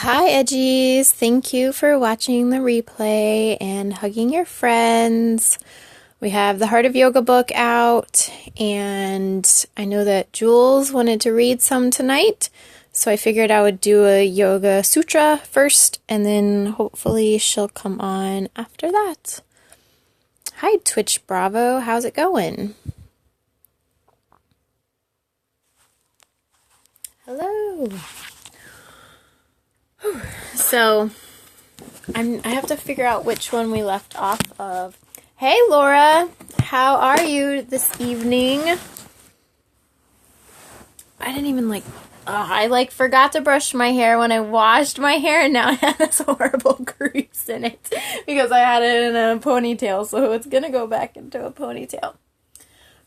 Hi, Edgies. Thank you for watching the replay and hugging your friends. We have the Heart of Yoga book out, and I know that Jules wanted to read some tonight, so I figured I would do a Yoga Sutra first, and then hopefully she'll come on after that. Hi, Twitch Bravo. How's it going? Hello. So, I have to figure out which one we left off of. Hey, Laura. How are you this evening? I didn't even I forgot to brush my hair when I washed my hair, and now I have this horrible grease in it because I had it in a ponytail, so it's gonna go back into a ponytail.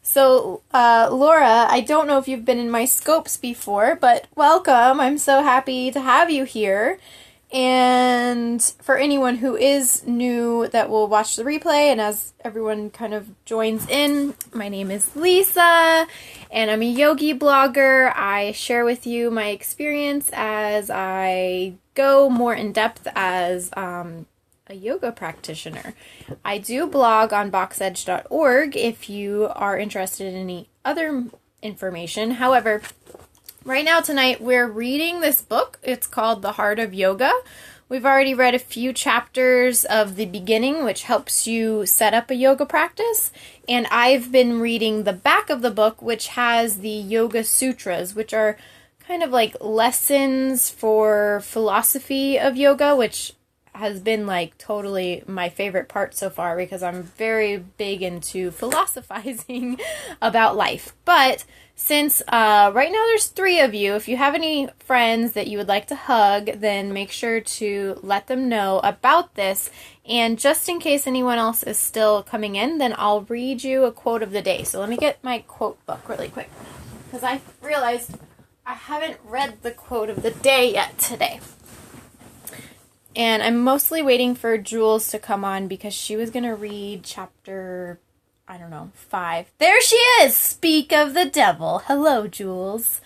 So, Laura, I don't know if you've been in my scopes before, but welcome. I'm so happy to have you here. And for anyone who is new that will watch the replay, and as everyone kind of joins in, my name is Lisa, and I'm a yogi blogger. I share with you my experience as I go more in depth as a yoga practitioner. I do blog on boxedge.org if you are interested in any other information. However, right now tonight we're reading this book. It's called The Heart of Yoga. We've already read a few chapters of the beginning, which helps you set up a yoga practice. And I've been reading the back of the book, which has the Yoga Sutras, which are kind of like lessons for philosophy of yoga, which has been totally my favorite part so far because I'm very big into philosophizing about life. But since right now there's 3 of you, if you have any friends that you would like to hug, then make sure to let them know about this. And just in case anyone else is still coming in, then I'll read you a quote of the day. So let me get my quote book really quick because I realized I haven't read the quote of the day yet today. And I'm mostly waiting for Jules to come on because she was going to read chapter, 5. There she is! Speak of the devil. Hello, Jules.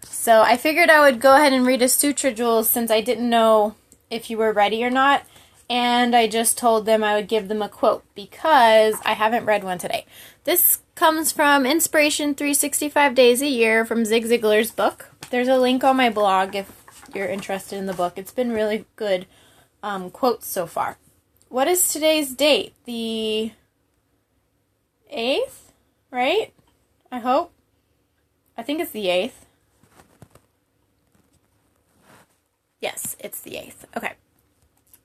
So I figured I would go ahead and read a sutra, Jules, since I didn't know if you were ready or not. And I just told them I would give them a quote because I haven't read one today. This comes from Inspiration 365 Days a Year from Zig Ziglar's book. There's a link on my blog if you're interested in the book. It's been really good. Quotes so far. What is today's date? The 8th, right? I hope. I think it's the 8th. Yes, it's the 8th. Okay.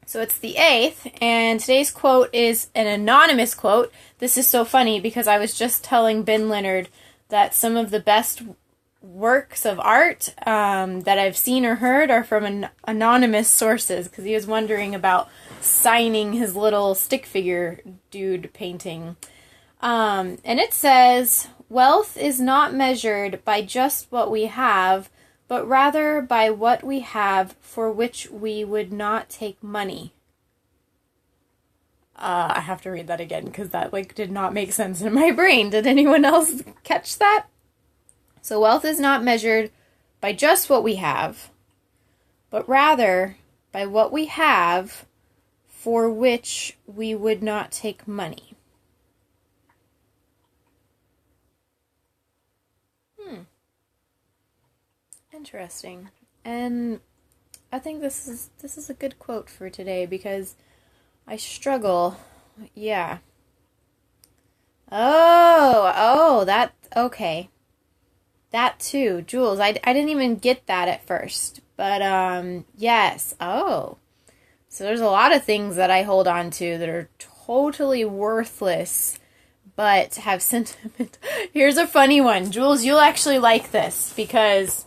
So it's the 8th, and today's quote is an anonymous quote. This is so funny because I was just telling Ben Leonard that some of the best works of art that I've seen or heard are from anonymous sources because he was wondering about signing his little stick figure dude painting. And it says, "Wealth is not measured by just what we have, but rather by what we have for which we would not take money." I have to read that again because that did not make sense in my brain. Did anyone else catch that? So wealth is not measured by just what we have, but rather by what we have for which we would not take money. Interesting. And I think this is a good quote for today because I struggle. Yeah. Okay. That too, Jules. I didn't even get that at first. But, yes. Oh. So there's a lot of things that I hold on to that are totally worthless, but have sentiment. Here's a funny one. Jules, you'll actually like this because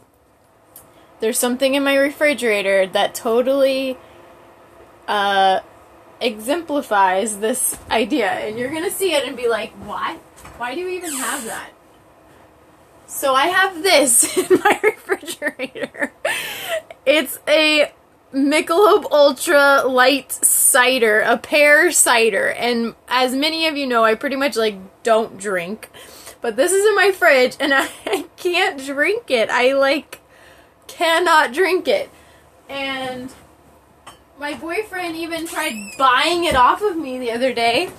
there's something in my refrigerator that totally, exemplifies this idea. And you're gonna see it and be like, what? Why do you even have that? So I have this in my refrigerator. It's a Michelob Ultra Light cider, a pear cider. And as many of you know, I pretty much don't drink. But this is in my fridge and I can't drink it. I cannot drink it. And my boyfriend even tried buying it off of me the other day.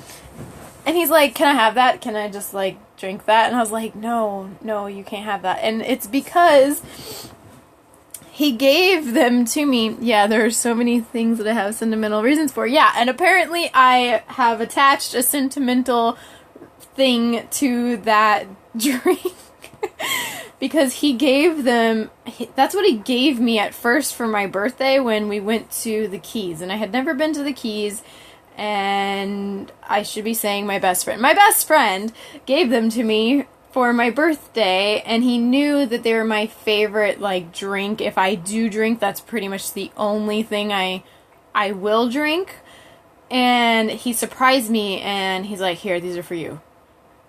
And he's like, can I have that? Can I just, like, drink that? And I was like, no, you can't have that. And it's because he gave them to me. Yeah, there are so many things that I have sentimental reasons for. Yeah, and apparently I have attached a sentimental thing to that drink. Because he gave them, that's what he gave me at first for my birthday when we went to the Keys. And I had never been to the Keys. And I should be saying my best friend. My best friend gave them to me for my birthday, and he knew that they were my favorite, like, drink. If I do drink, that's pretty much the only thing I will drink. And he surprised me, and he's like, here, these are for you.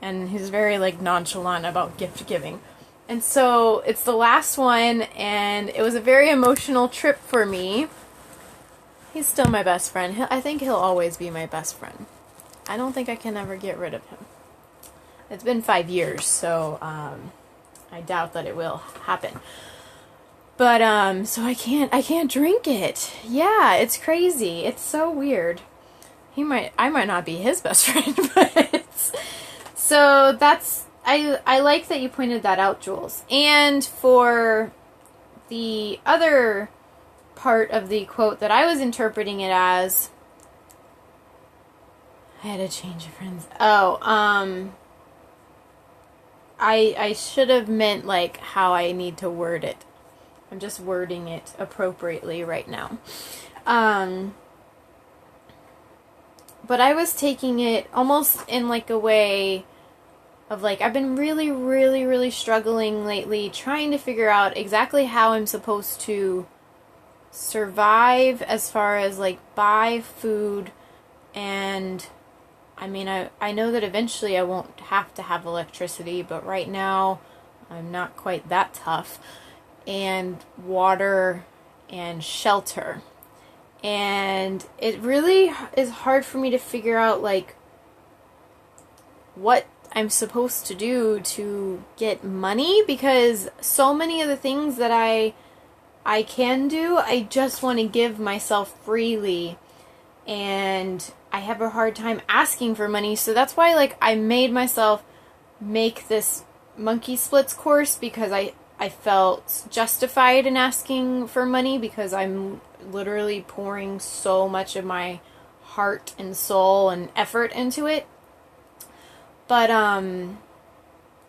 And he's very, like, nonchalant about gift giving. And so it's the last one, and it was a very emotional trip for me. He's still my best friend. I think he'll always be my best friend. I don't think I can ever get rid of him. It's been 5 years, so I doubt that it will happen. But so I can't drink it. Yeah, it's crazy. It's so weird. I might not be his best friend, but so that's I like that you pointed that out, Jules. And for the other part of the quote that I was interpreting it as, I had to change of friends. I should have meant, like, how I need to word it. I'm just wording it appropriately right now. But I was taking it almost in, like, a way of, like, I've been really, really, really struggling lately trying to figure out exactly how I'm supposed to survive as far as, like, buy food. And I mean, I know that eventually I won't have to have electricity, but right now I'm not quite that tough. And water and shelter. And it really is hard for me to figure out, like, what I'm supposed to do to get money, because so many of the things that I can do, I just want to give myself freely, and I have a hard time asking for money. So that's why, like, I made myself make this monkey splits course, because I felt justified in asking for money, because I'm literally pouring so much of my heart and soul and effort into it. But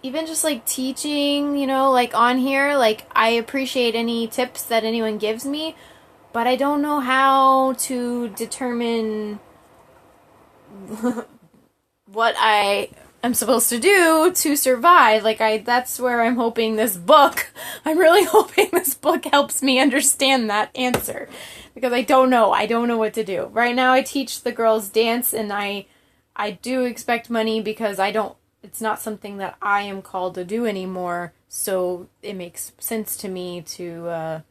even just, like, teaching, you know, like, on here, like, I appreciate any tips that anyone gives me, but I don't know how to determine what I am supposed to do to survive. Like, that's where I'm hoping this book, I'm really hoping this book helps me understand that answer, because I don't know what to do. Right now I teach the girls dance, and I do expect money, because it's not something that I am called to do anymore, so it makes sense to me to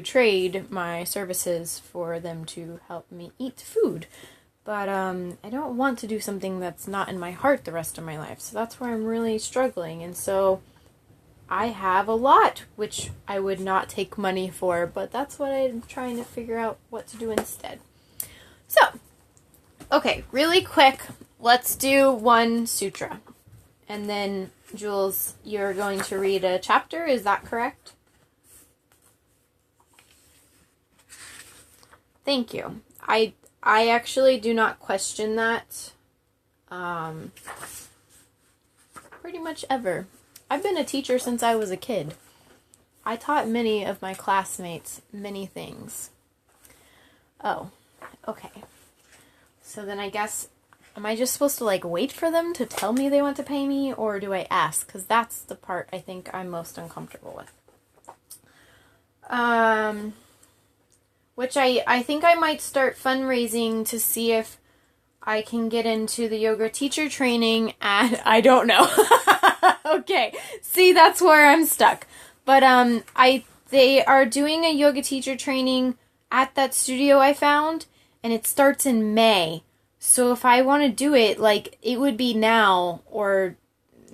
trade my services for them to help me eat food. But I don't want to do something that's not in my heart the rest of my life, so that's where I'm really struggling. And so I have a lot, which I would not take money for, but that's what I'm trying to figure out what to do instead. So, okay, really quick, let's do one sutra. And then, Jules, you're going to read a chapter, is that correct? Thank you. I actually do not question that pretty much ever. I've been a teacher since I was a kid. I taught many of my classmates many things. Oh, okay. So then I guess, am I just supposed to, like, wait for them to tell me they want to pay me, or do I ask? Because that's the part I think I'm most uncomfortable with. Which I think I might start fundraising to see if I can get into the yoga teacher training at, I don't know. Okay, see, that's where I'm stuck. But they are doing a yoga teacher training at that studio I found, and it starts in May. So if I want to do it, like, it would be now, or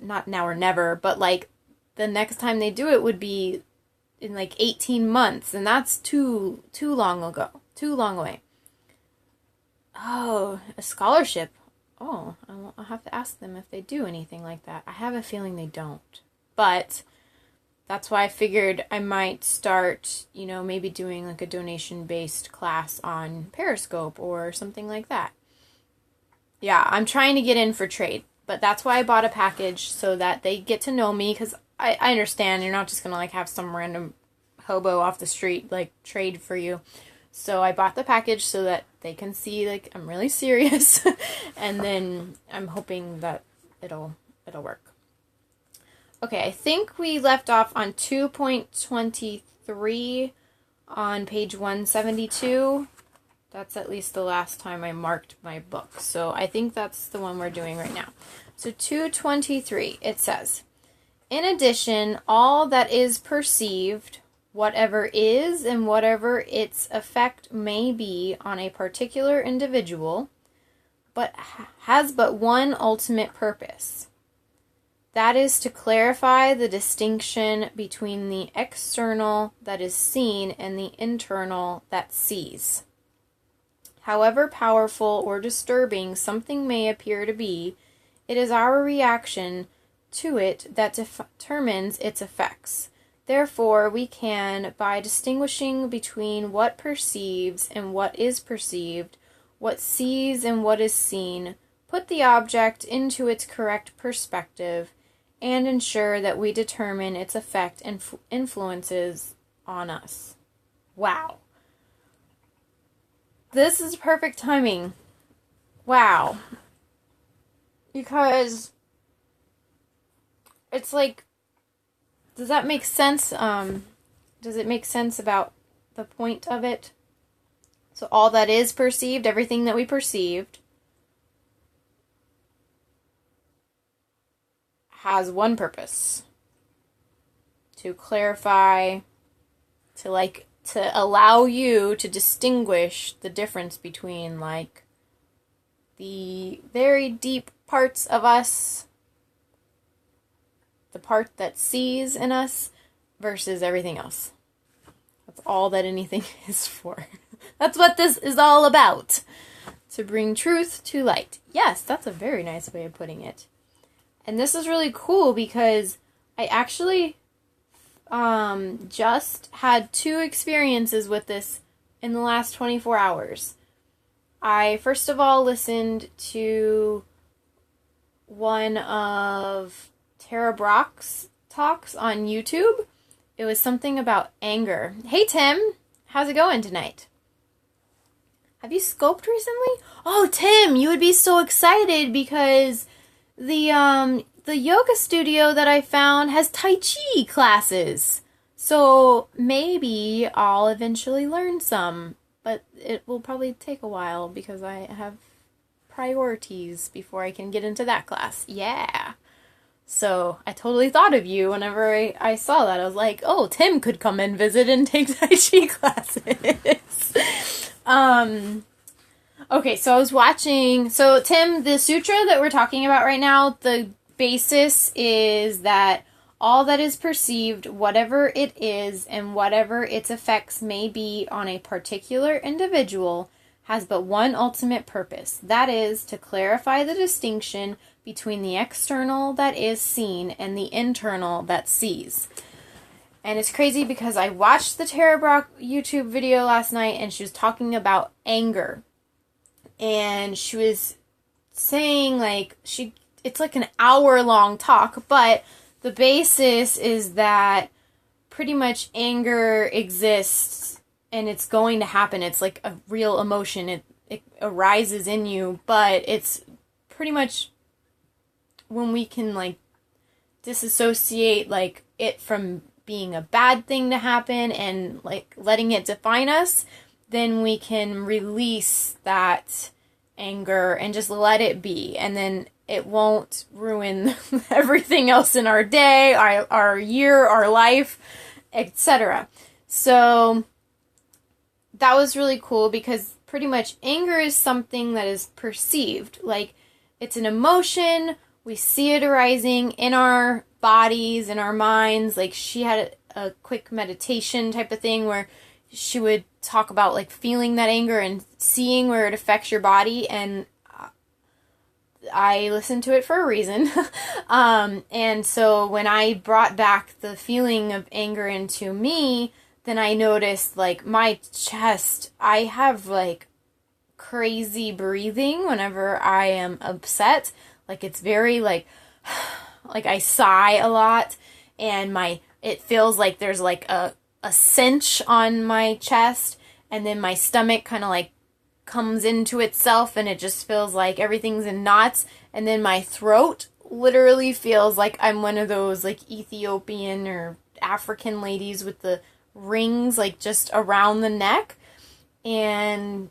not now or never, but, like, the next time they do it would be in like 18 months, and that's too long ago, too long away. Oh, a scholarship. Oh, I'll have to ask them if they do anything like that. I have a feeling they don't. But that's why I figured I might start, maybe doing like a donation-based class on Periscope or something like that. Yeah, I'm trying to get in for trade. But that's why I bought a package, so that they get to know me, because I understand you're not just going to like have some random hobo off the street like trade for you. So I bought the package so that they can see like I'm really serious. And then I'm hoping that it'll work. Okay, I think we left off on 2.23 on page 172. That's at least the last time I marked my book. So I think that's the one we're doing right now. So 223, it says, in addition, all that is perceived, whatever is and whatever its effect may be on a particular individual, but has but one ultimate purpose. That is to clarify the distinction between the external that is seen and the internal that sees. However powerful or disturbing something may appear to be, it is our reaction to it that determines its effects. Therefore, we can, by distinguishing between what perceives and what is perceived, what sees and what is seen, put the object into its correct perspective, and ensure that we determine its effect and influences on us. Wow. This is perfect timing. Wow. Because it's like, does that make sense? Does it make sense about the point of it? So all that is perceived, everything that we perceived, has one purpose. To clarify, to allow you to distinguish the difference between like the very deep parts of us, the part that sees in us, versus everything else. That's all that anything is for. That's what this is all about. To bring truth to light. Yes, that's a very nice way of putting it. And this is really cool because I actually just had 2 experiences with this in the last 24 hours. I first of all listened to one of Tara Brock's talks on YouTube. It was something about anger. Hey Tim, how's it going tonight? Have you scoped recently? Oh Tim, you would be so excited because the yoga studio that I found has Tai Chi classes. So maybe I'll eventually learn some, but it will probably take a while because I have priorities before I can get into that class. Yeah. So I totally thought of you whenever I saw that. I was like, oh, Tim could come and visit and take Tai Chi classes. Okay, so I was watching, so Tim, the sutra that we're talking about right now, the basis is that all that is perceived, whatever it is, and whatever its effects may be on a particular individual, has but one ultimate purpose. That is to clarify the distinction between the external that is seen and the internal that sees. And it's crazy because I watched the Tara Brock YouTube video last night and she was talking about anger. And she was saying it's like an hour-long talk, but the basis is that pretty much anger exists and it's going to happen. It's like a real emotion. It arises in you, but it's pretty much when we can disassociate it from being a bad thing to happen and letting it define us, then we can release that anger and just let it be. And then it won't ruin everything else in our day, our year, our life, etc. So that was really cool because pretty much anger is something that is perceived. It's an emotion. We see it arising in our bodies, in our minds. She had a quick meditation type of thing where she would talk about like feeling that anger and seeing where it affects your body, and I listened to it for a reason. And so when I brought back the feeling of anger into me, then I noticed like my chest, I have like crazy breathing whenever I am upset. Like it's very like I sigh a lot, and it feels like there's like a cinch on my chest, and then my stomach kind of like comes into itself, and it just feels like everything's in knots, and then my throat literally feels like I'm one of those like Ethiopian or African ladies with the rings like just around the neck. And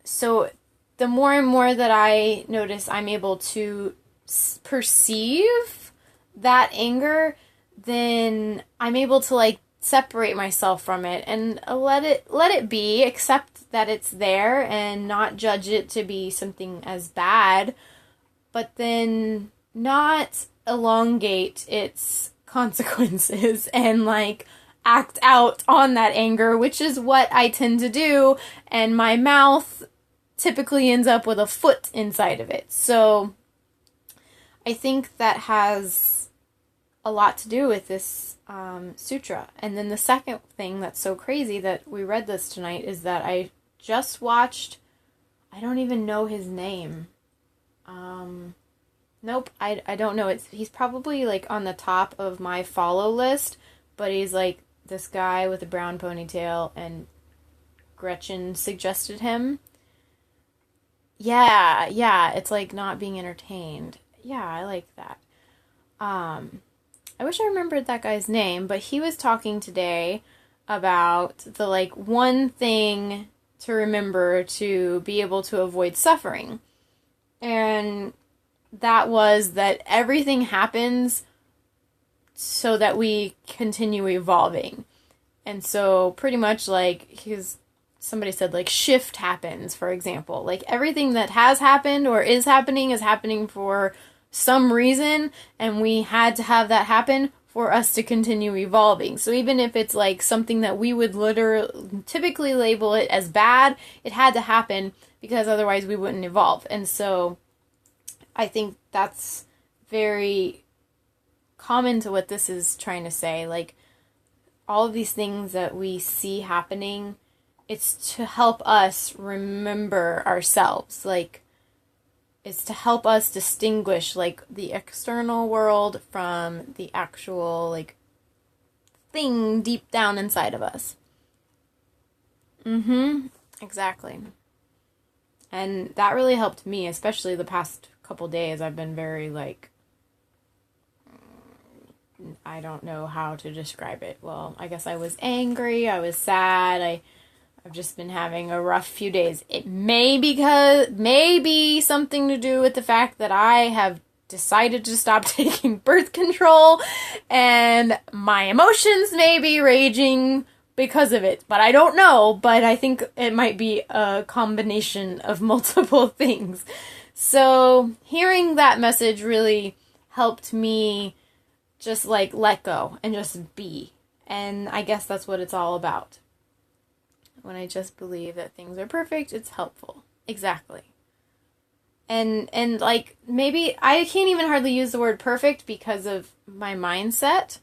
so the more and more that I notice I'm able to perceive that anger, then I'm able to like separate myself from it and let it be, accept that it's there and not judge it to be something as bad, but then not elongate its consequences and like act out on that anger, which is what I tend to do, and my mouth typically ends up with a foot inside of it. So I think that has a lot to do with this sutra. And then the second thing that's so crazy that we read this tonight is that I just watched, I don't even know his name. Nope, I don't know. He's probably like on the top of my follow list, but he's like this guy with a brown ponytail, and Gretchen suggested him. Yeah, it's like not being entertained. Yeah, I like that. I wish I remembered that guy's name, but he was talking today about the like one thing to remember to be able to avoid suffering. And that was that everything happens so that we continue evolving. And so pretty much like somebody said like shift happens, for example. Like everything that has happened or is happening for some reason, and we had to have that happen for us to continue evolving. So even if it's like something that we would literally typically label it as bad, it had to happen because otherwise we wouldn't evolve. And so I think that's very common to what this is trying to say. Like all of these things that we see happening, it's to help us remember ourselves. Like it's to help us distinguish like the external world from the actual like thing deep down inside of us. Exactly. And that really helped me, especially the past couple days. I've been very like, I don't know how to describe it. Well, I guess I was angry, I was sad, I've just been having a rough few days. It may be something to do with the fact that I have decided to stop taking birth control, and my emotions may be raging because of it, but I don't know. But I think it might be a combination of multiple things. So hearing that message really helped me just like let go and just be. And I guess that's what it's all about. When I just believe that things are perfect, it's helpful. Exactly. And like maybe I can't even hardly use the word perfect because of my mindset.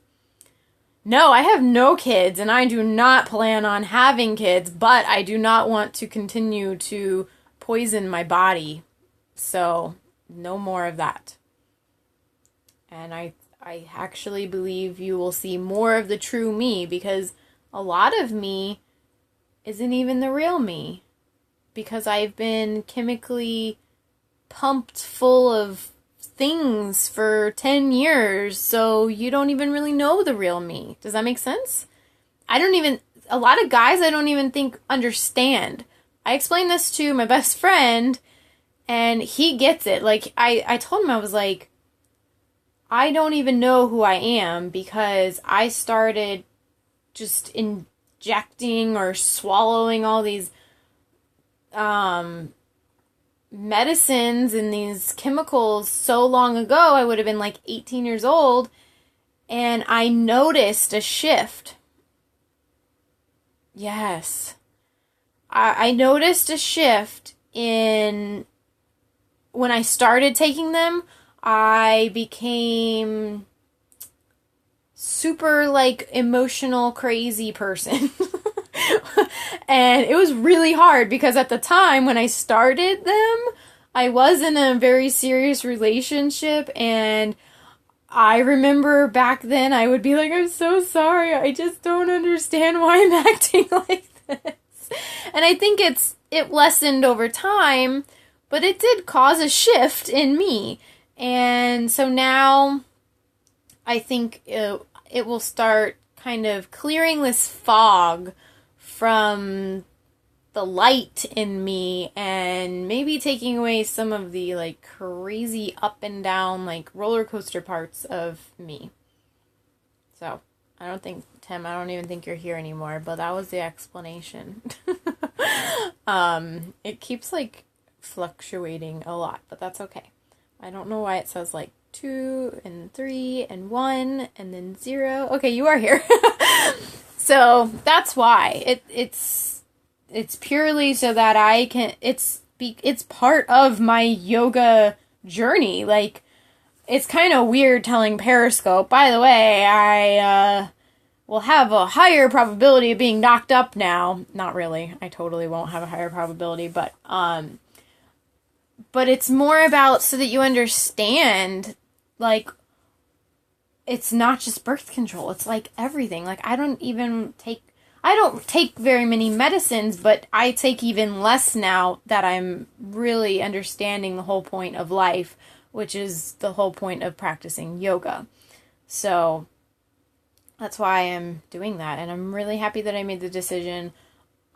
No, I have no kids, and I do not plan on having kids, but I do not want to continue to poison my body. So, no more of that. And I actually believe you will see more of the true me, because a lot of me isn't even the real me, because I've been chemically pumped full of things for 10 years, so you don't even really know the real me. Does that make sense? A lot of guys I don't even think understand. I explained this to my best friend, and he gets it. Like, I told him, I was like, I don't even know who I am, because I started just injecting or swallowing all these medicines and these chemicals so long ago. I would have been like 18 years old, And I noticed a shift. Yes. I noticed a shift in when I started taking them. I became super like emotional crazy person. And it was really hard because at the time when I started them, I was in a very serious relationship, and I remember back then I would be like, I'm so sorry, I just don't understand why I'm acting like this. And I think it lessened over time, but it did cause a shift in me. And so now I think it will start kind of clearing this fog from the light in me and maybe taking away some of the like crazy up and down like roller coaster parts of me. So I don't even think you're here anymore, but that was the explanation. It keeps like fluctuating a lot, but that's okay. I don't know why it says like 2 and 3 and 1 and then 0. Okay, you are here. So that's why it's purely so that I can, it's part of my yoga journey. Like, it's kind of weird telling Periscope, by the way, I will have a higher probability of being knocked up now. Not really. I totally won't have a higher probability, but it's more about so that you understand, like, it's not just birth control. It's like everything. Like, I don't take very many medicines, but I take even less now that I'm really understanding the whole point of life, which is the whole point of practicing yoga. So that's why I'm doing that. And I'm really happy that I made the decision.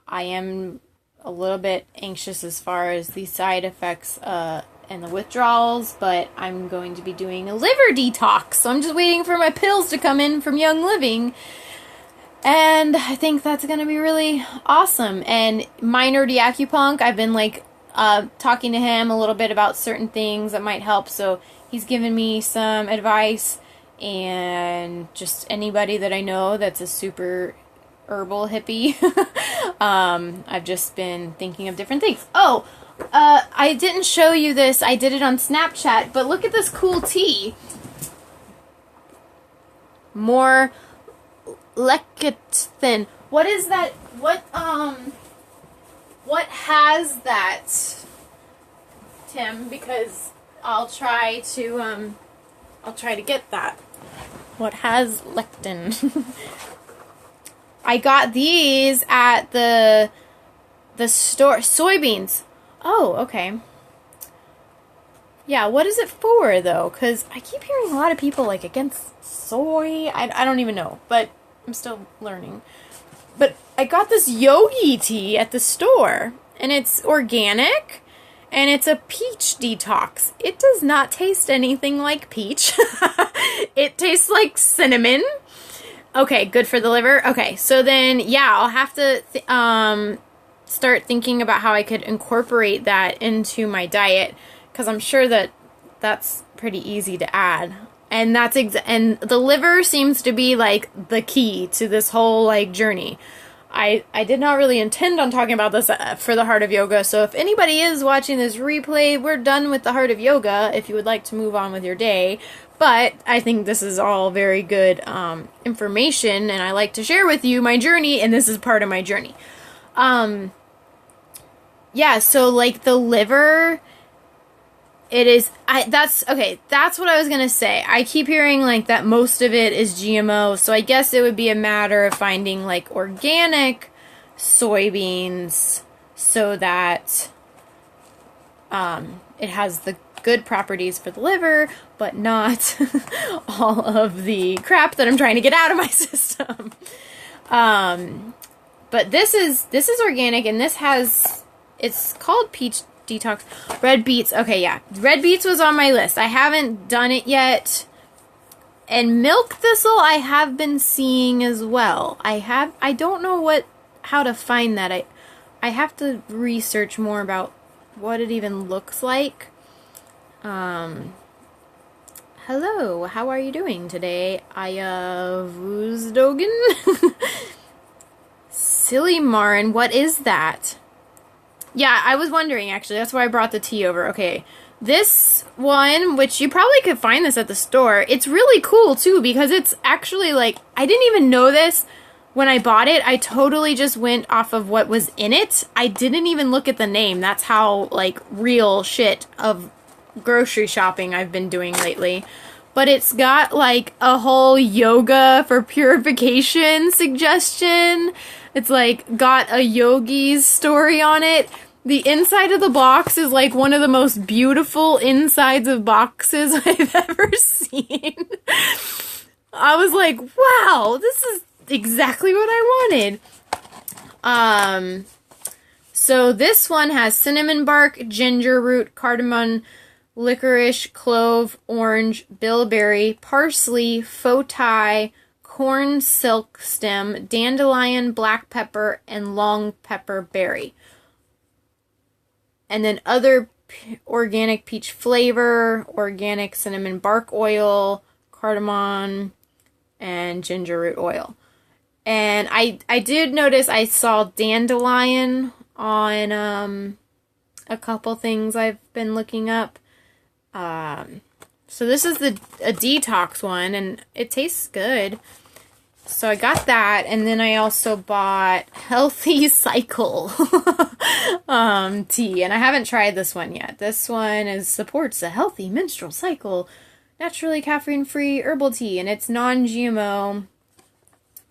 I am a little bit anxious as far as the side effects and the withdrawals, but I'm going to be doing a liver detox. So I'm just waiting for my pills to come in from Young Living. And I think that's going to be really awesome. And my nerdy acupuncture, I've been like talking to him a little bit about certain things that might help. So he's given me some advice, and just anybody that I know that's a super herbal hippie. I've just been thinking of different things. Oh, I didn't show you this. I did it on Snapchat, but look at this cool tea. More lecithin. What is that? What has that, Tim? Because I'll try to get that. What has lectin? I got these at the store. Soybeans. Oh, okay. Yeah, what is it for, though? Because I keep hearing a lot of people, like, against soy. I don't even know, but I'm still learning. But I got this yogi tea at the store, and it's organic, and it's a peach detox. It does not taste anything like peach. It tastes like cinnamon. Okay, good for the liver. Okay, so then, yeah, I'll have to start thinking about how I could incorporate that into my diet, because I'm sure that that's pretty easy to add. And that's and the liver seems to be like the key to this whole like journey. I did not really intend on talking about this for the Heart of Yoga, so if anybody is watching this replay, we're done with the Heart of Yoga if you would like to move on with your day. But I think this is all very good information, and I like to share with you my journey, and this is part of my journey. Yeah, so like the liver, that's what I was gonna say. I keep hearing like that most of it is GMO, so I guess it would be a matter of finding like organic soybeans so that it has the good properties for the liver, but not all of the crap that I'm trying to get out of my system. But this is organic, and it's called peach detox. Red beets. Okay, yeah. Red beets was on my list. I haven't done it yet. And milk thistle I have been seeing as well. I don't know how to find that. I have to research more about what it even looks like. Hello, how are you doing today? Vuzdogen? Silly Marin, what is that? Yeah, I was wondering actually. That's why I brought the tea over. Okay. This one, which you probably could find this at the store, it's really cool too because it's actually like, I didn't even know this when I bought it. I totally just went off of what was in it. I didn't even look at the name. That's how like real shit of grocery shopping I've been doing lately. But it's got like a whole yoga for purification suggestion. It's like got a yogi's story on it. The inside of the box is like one of the most beautiful insides of boxes I've ever seen. I was like, wow, this is exactly what I wanted. So this one has cinnamon bark, ginger root, cardamom, licorice, clove, orange, bilberry, parsley, faux tie, corn silk stem, dandelion, black pepper, and long pepper berry. And then other organic peach flavor, organic cinnamon bark oil, cardamom, and ginger root oil. And I did notice I saw dandelion on a couple things I've been looking up. So this is a detox one, and it tastes good. So I got that, and then I also bought Healthy Cycle tea, and I haven't tried this one yet. This one supports a healthy menstrual cycle, naturally caffeine-free herbal tea, and it's non-GMO.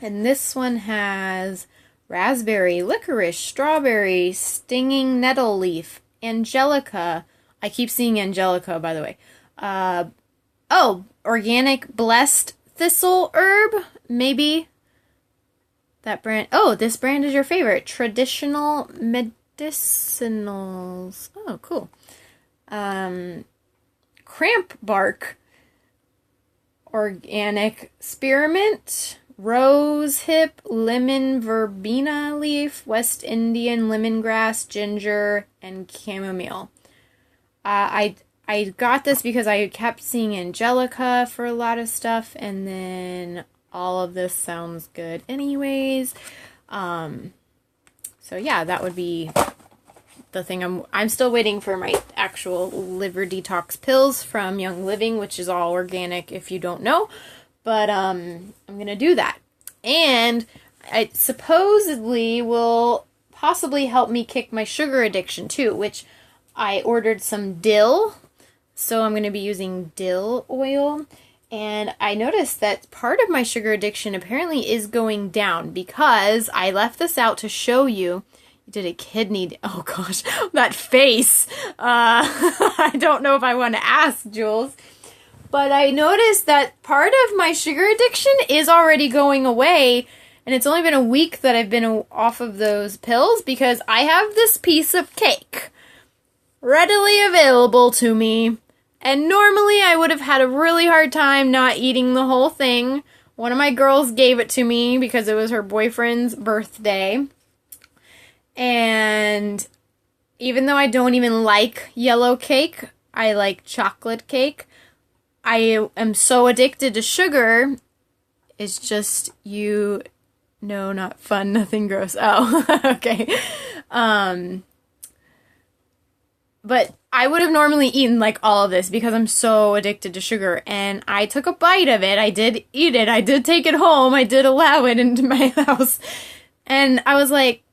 And this one has raspberry, licorice, strawberry, stinging nettle leaf, angelica. I keep seeing angelica, by the way. Organic blessed thistle herb, maybe that brand. Oh, this brand is your favorite. Traditional medicinals. Oh, cool. Cramp bark, organic spearmint, rose hip, lemon verbena leaf, West Indian lemongrass, ginger, and chamomile. I got this because I kept seeing angelica for a lot of stuff, and then all of this sounds good anyways. So yeah, that would be the thing. I'm still waiting for my actual liver detox pills from Young Living, which is all organic if you don't know. But I'm gonna do that. And it supposedly will possibly help me kick my sugar addiction too, which I ordered some dill. So I'm going to be using dill oil. And I noticed that part of my sugar addiction apparently is going down because I left this out to show you. You did a kidney. Oh gosh, that face. I don't know if I want to ask, Jules. But I noticed that part of my sugar addiction is already going away. And it's only been a week that I've been off of those pills because I have this piece of cake readily available to me. And normally I would have had a really hard time not eating the whole thing. One of my girls gave it to me because it was her boyfriend's birthday. And even though I don't even like yellow cake, I like chocolate cake. I am so addicted to sugar. It's just, not fun, nothing gross. Oh, okay. But I would have normally eaten like all of this because I'm so addicted to sugar. And I took a bite of it. I did eat it. I did take it home. I did allow it into my house. And I was like,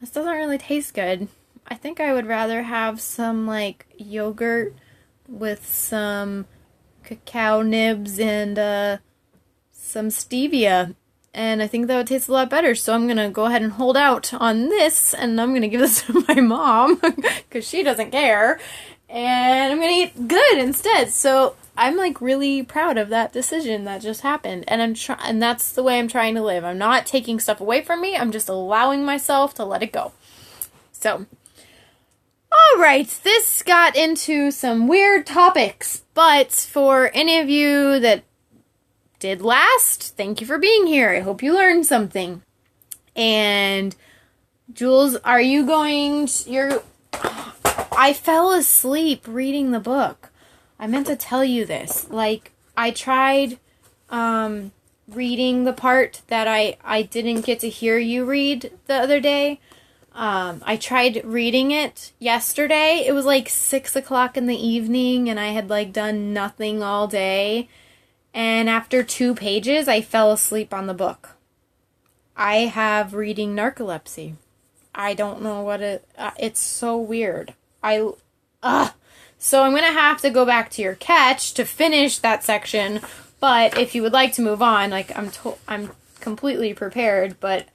this doesn't really taste good. I think I would rather have some like yogurt with some cacao nibs and some stevia. And I think that would taste a lot better. So I'm going to go ahead and hold out on this. And I'm going to give this to my mom because she doesn't care. And I'm going to eat good instead. So I'm like really proud of that decision that just happened. And and that's the way I'm trying to live. I'm not taking stuff away from me. I'm just allowing myself to let it go. So, all right. This got into some weird topics. But for any of you that did last, thank you for being here. I hope you learned something. And Jules, are you I fell asleep reading the book. I meant to tell you this. Like, I tried reading the part that I didn't get to hear you read the other day. I tried reading it yesterday. It was like 6 o'clock in the evening, and I had like done nothing all day. And after 2 pages, I fell asleep on the book. I have reading narcolepsy. I don't know what it's so weird. So I'm going to have to go back to your catch to finish that section. But if you would like to move on, like I'm completely prepared, but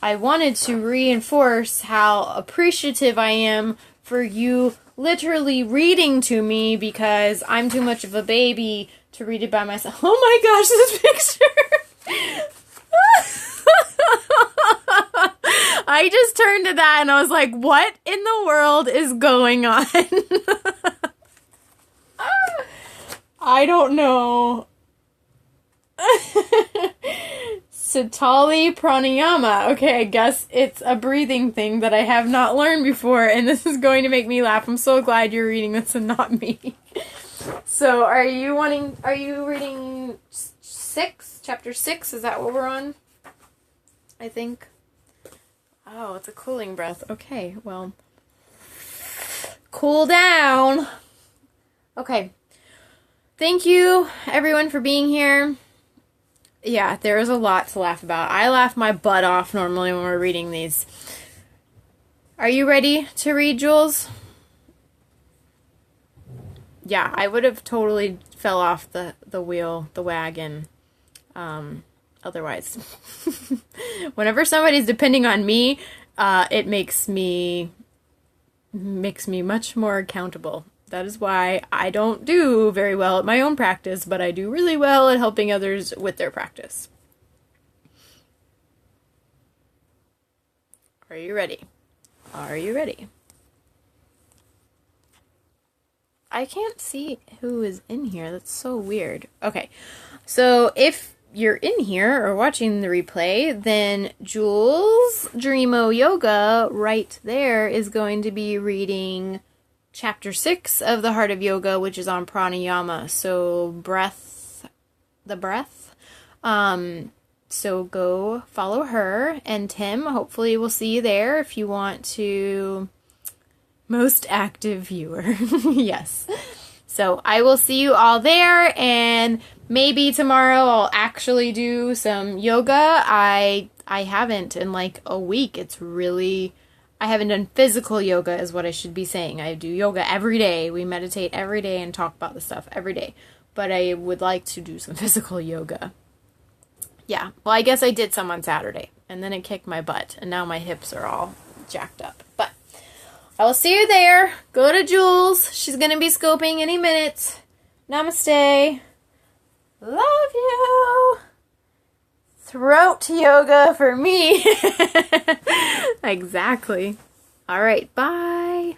I wanted to reinforce how appreciative I am for you literally reading to me, because I'm too much of a baby to read it by myself. Oh my gosh, this picture! I just turned to that and I was like, what in the world is going on? I don't know. Sitali pranayama. Okay, I guess it's a breathing thing that I have not learned before, and this is going to make me laugh. I'm so glad you're reading this and not me. So, are you reading 6? Chapter 6? Is that what we're on? I think. Oh, it's a cooling breath. Okay, well. Cool down. Okay. Thank you, everyone, for being here. Yeah, there is a lot to laugh about. I laugh my butt off normally when we're reading these. Are you ready to read, Jules? Yeah, I would have totally fell off the wagon. Otherwise. Whenever somebody's depending on me, it makes me much more accountable. That is why I don't do very well at my own practice, but I do really well at helping others with their practice. Are you ready? Are you ready? I can't see who is in here. That's so weird. Okay, so if you're in here or watching the replay, then Jules Dreamo Yoga right there is going to be reading Chapter 6 of the Heart of Yoga, which is on pranayama. So the breath. So go follow her, and Tim, hopefully we'll see you there if you want to. Most active viewer. Yes. So I will see you all there, and maybe tomorrow I'll actually do some yoga. I haven't in like a week. I haven't done physical yoga is what I should be saying. I do yoga every day. We meditate every day and talk about the stuff every day. But I would like to do some physical yoga. Yeah. Well, I guess I did some on Saturday. And then it kicked my butt. And now my hips are all jacked up. But I will see you there. Go to Jules. She's going to be scoping any minute. Namaste. Love you. Throat yoga for me. Exactly. All right. Bye.